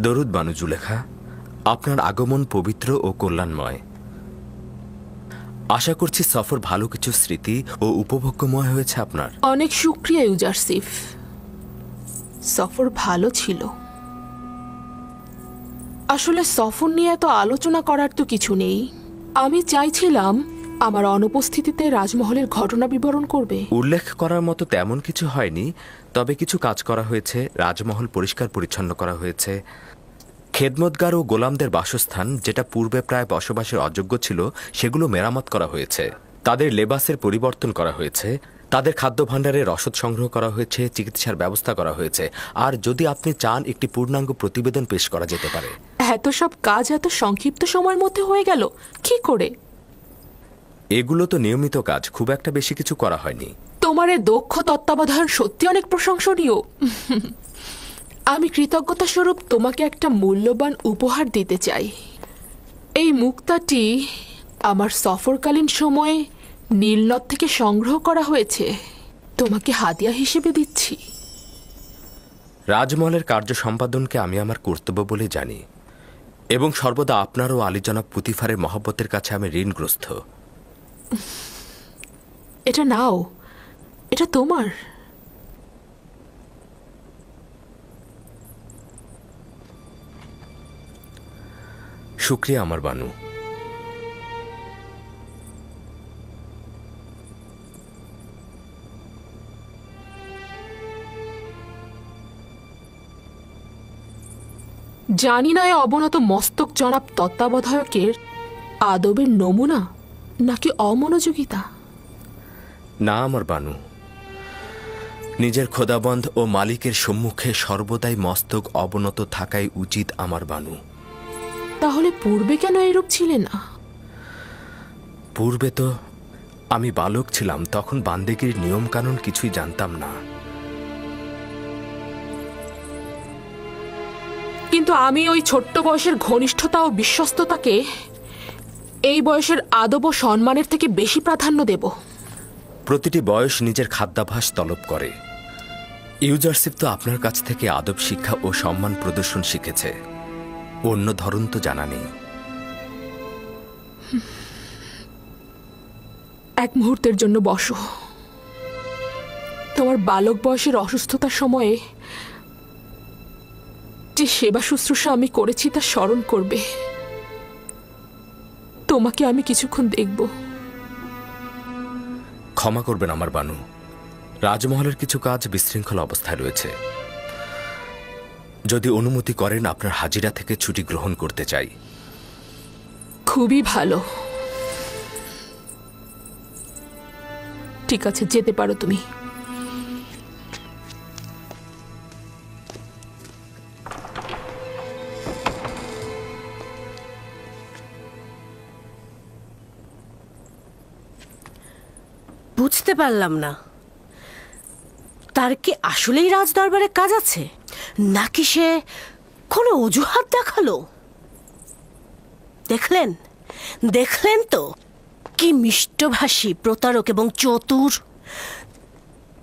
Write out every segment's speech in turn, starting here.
দরুদ বানু জুলেখা, আপনার আগমন পবিত্র ও কল্যাণময়। আশা করছি সফর ভালো কিছু স্মৃতি ও উপভোগ্যময় হয়েছে আপনার। অনেক শুকরিয়া ইউজারসিফ, সফর ভালো ছিল। আসলে সফর নিয়ে এত আলোচনা করার তো কিছু নেই। আমি চাইছিলাম আমার অনুপস্থিতিতে রাজমহলের ঘটনা বিবরণ করবে। উল্লেখ করার মতো তেমন কিছু হয়নি, তবে কিছু কাজ করা হয়েছে। রাজমহল পরিষ্কার পরিচ্ছন্ন করা হয়েছে। খেদমতগার ও গোলামদের বাসস্থান, যেটা পূর্বে প্রায় বসবাসের অযোগ্য ছিল, সেগুলো মেরামত করা হয়েছে। তাদের লেবাসের পরিবর্তন করা হয়েছে। তাদের খাদ্য ভাণ্ডারের রসদ সংগ্রহ করা হয়েছে। চিকিৎসার ব্যবস্থা করা হয়েছে। আর যদি আপনি চান, একটি পূর্ণাঙ্গ প্রতিবেদন পেশ করা যেতে পারে। এত সব কাজ এত সংক্ষিপ্ত সময়ের মধ্যে হয়ে গেল কি করে? এগুলো তো নিয়মিত কাজ, খুব একটা বেশি কিছু করা হয়নি। তোমার এই দক্ষ তত্ত্বাবধান সত্যি অনেক প্রশংসনীয়। আমি কৃতজ্ঞতা স্বরূপ তোমাকে একটা মূল্যবান উপহার দিতে চাই। এই মুক্তাটি আমার সফরকালীন সময়ে নীলনদ থেকে সংগ্রহ করা হয়েছে। তোমাকে হাদিয়া হিসেবে দিচ্ছি। রাজমহলের কার্য সম্পাদনকে আমি আমার কর্তব্য বলে জানি, এবং সর্বদা আপনার ও আলী জনাব পুতিফারের মহব্বতের কাছে আমি ঋণগ্রস্ত। এটা নাও, এটা তোমার। শুক্রিয়া আমার বানু। জানি না, অবনত মস্তক জনাব তত্ত্বাবধায়কের আদবের নমুনা নাকি অমনোযোগিতা। না আমার বানু, নিজের খোদাবন্ধ ও মালিকের সম্মুখে সর্বদাই মস্তক অবনত থাকাই উচিত আমার বানু। তাহলে পূর্বে কেন এরূপ ছিলে না? পূর্বে তো আমি বালক ছিলাম, তখন বান্দেগীর নিয়ম কানুন কিছুই জানতাম না। কিন্তু আমি ওই ছোট্ট বয়সের ঘনিষ্ঠতা ও বিশ্বস্ততাকে এই বয়সের আদব ও সম্মানের থেকে বেশি প্রাধান্য দেব। প্রতিটি বয়স নিজের খাদ্যাভ্যাস তলব করে। ইউজারসিফ তো আপনার কাছ থেকে আদব শিক্ষা ও সম্মান প্রদর্শন শিখেছে, অন্য ধরন তো জানা নেই। এক মুহূর্তের জন্য বসো। তোমার বালক বয়সের অসুস্থতার সময়ে যে সেবা শুশ্রূষা আমি করেছি তা স্মরণ করবে। তোমাকে আমি কিছুক্ষণ দেখব। ক্ষমা করবেন আমার বানু, রাজমহলের কিছু কাজ বিশৃঙ্খল অবস্থায় রয়েছে। যদি অনুমতি করেন, আপনার হাজিরা থেকে ছুটি গ্রহণ করতে চাই। খুবই ভালো। ঠিক আছে, যেতে পারো তুমি। বুঝতে পারলাম না, তার কি আসলেই রাজদরবারে কাজ আছে, নাকি সে কোনো অজুহাত দেখালো? দেখলেন দেখলেন তো কি মিষ্টভাষী, প্রতারক এবং চতুর।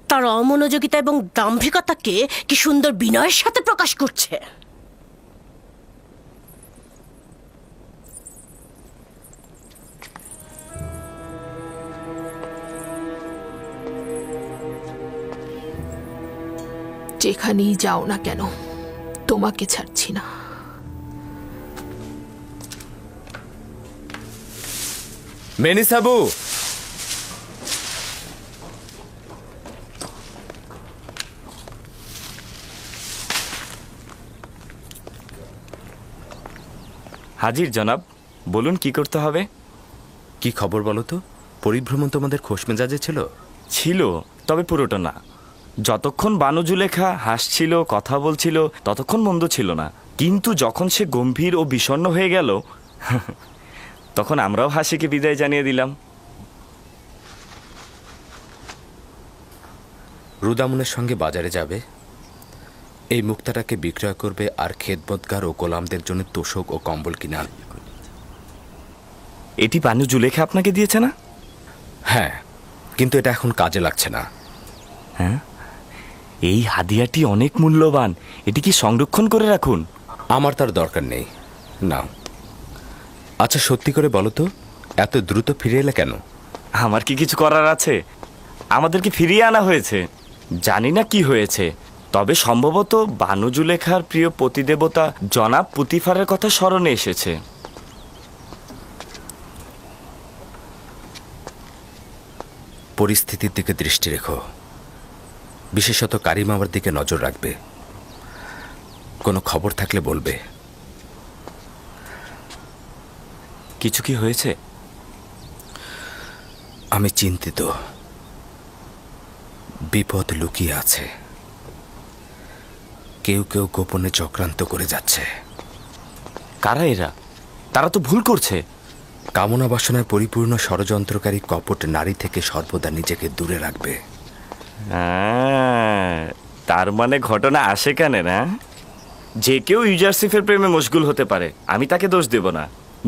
তার অমনোযোগিতা এবং দাম্ভিকতাকে কি সুন্দর বিনয়ের সাথে প্রকাশ করছে। যেখানেই যাও না কেন, তোমাকে ছাড়ছি না। মেনিসাবু, হাজির জনাব, বলুন কি করতে হবে। কি খবর বলো তো? পরিভ্রমণ তোমাদের খোশ মেজাজে ছিল? ছিল, তবে পুরোটা না। যতক্ষণ বানু জুলেখা হাসছিল, কথা বলছিল, ততক্ষণ মন্দ ছিল না। কিন্তু যখন সে গম্ভীর ও বিষণ্ণ হয়ে গেল, তখন আমরাও হাসিকে বিদায় জানিয়ে দিলাম। রুদামুনের সঙ্গে বাজারে যাবে, এই মুক্তাটাকে বিক্রয় করবে, আর খেদমতগার ও গোলামদের জন্য তোষক ও কম্বল কিনে আনবে। এটি বানু জুলেখা আপনাকে দিয়েছে না? হ্যাঁ, কিন্তু এটা এখন কাজে লাগছে না। হ্যাঁ, এই হাদিয়াটি অনেক মূল্যবান, এটি কি সংরক্ষণ করে রাখুন। আমার তার দরকার নেই। নাও। আচ্ছা, সত্যি করে বলো তো, এত দ্রুত ফিরে এলে কেন? আমার কি কিছু করার আছে? আমাদেরকে ফিরিয়ে আনা হয়েছে। জানি না কি হয়েছে, তবে সম্ভবত বানু জুলেখার প্রিয় পতিদেবতা জনাব পুতিফারের কথা স্মরণে এসেছে। পরিস্থিতির দিকে দৃষ্টি রেখো, বিশেষত কারিম আমার দিকে নজর রাখবে। কোনো খবর থাকলে বলবে। কিছু কি হয়েছে? আমি চিন্তিত। বিপদ লুকিয়ে আছে। কেউ কেউ গোপনে চক্রান্ত করে যাচ্ছে। কারা এরা? তারা তো ভুল করছে। কামনা বাসনায় পরিপূর্ণ ষড়যন্ত্রকারী কপট নারী থেকে সর্বদা নিজেকে দূরে রাখবে। তার মানে ঘটনা আসে কেন না? যে কেউ ইউজারসিফের প্রেমে মশগুল হতে পারে, আমি তাকে দোষ দেব না।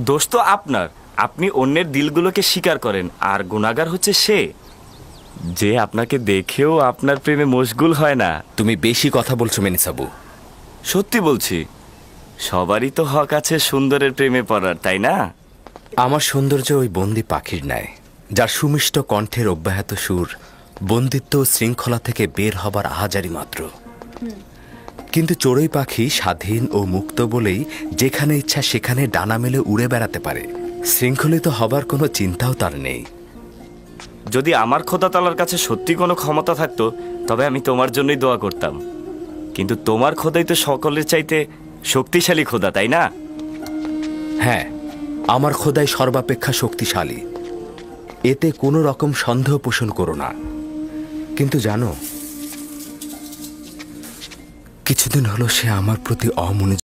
দোষ তো আপনার। আপনি অন্যের দিলগুলোকে স্বীকার করেন, আর গুনাহগার হচ্ছে সে যে আপনাকে দেখেও আপনার প্রেমে মশগুল হয় না। তুমি বেশি কথা বলছো মেনিসাবু। সত্যি বলছি, সবারই তো হক আছে সুন্দরের প্রেমে পড়ার, তাই না? আমার সৌন্দর্য ওই বন্দি পাখির ন্যায়, যার সুমিষ্ট কণ্ঠের অব্যাহত সুর বন্দিত্ব ও শৃঙ্খলা থেকে বের হবার আহাজারি মাত্র। কিন্তু চড়ুই পাখি স্বাধীন ও মুক্ত বলেই যেখানে ইচ্ছা সেখানে ডানা মেলে উড়ে বেড়াতে পারে। শৃঙ্খলিত হবার কোনো চিন্তাও তার নেই। যদি আমার খোদা তাআলার কাছে সত্যি কোনো ক্ষমতা থাকতো, তবে আমি তোমার জন্যই দোয়া করতাম। কিন্তু তোমার খোদাই তো সকলের চাইতে শক্তিশালী খোদা, তাই না? হ্যাঁ, আমার খোদাই সর্বাপেক্ষা শক্তিশালী, এতে কোনো রকম সন্দেহ পোষণ করো না। কিন্তু জানো, কিছুদিন হলো সে আমার প্রতি অমনোযোগী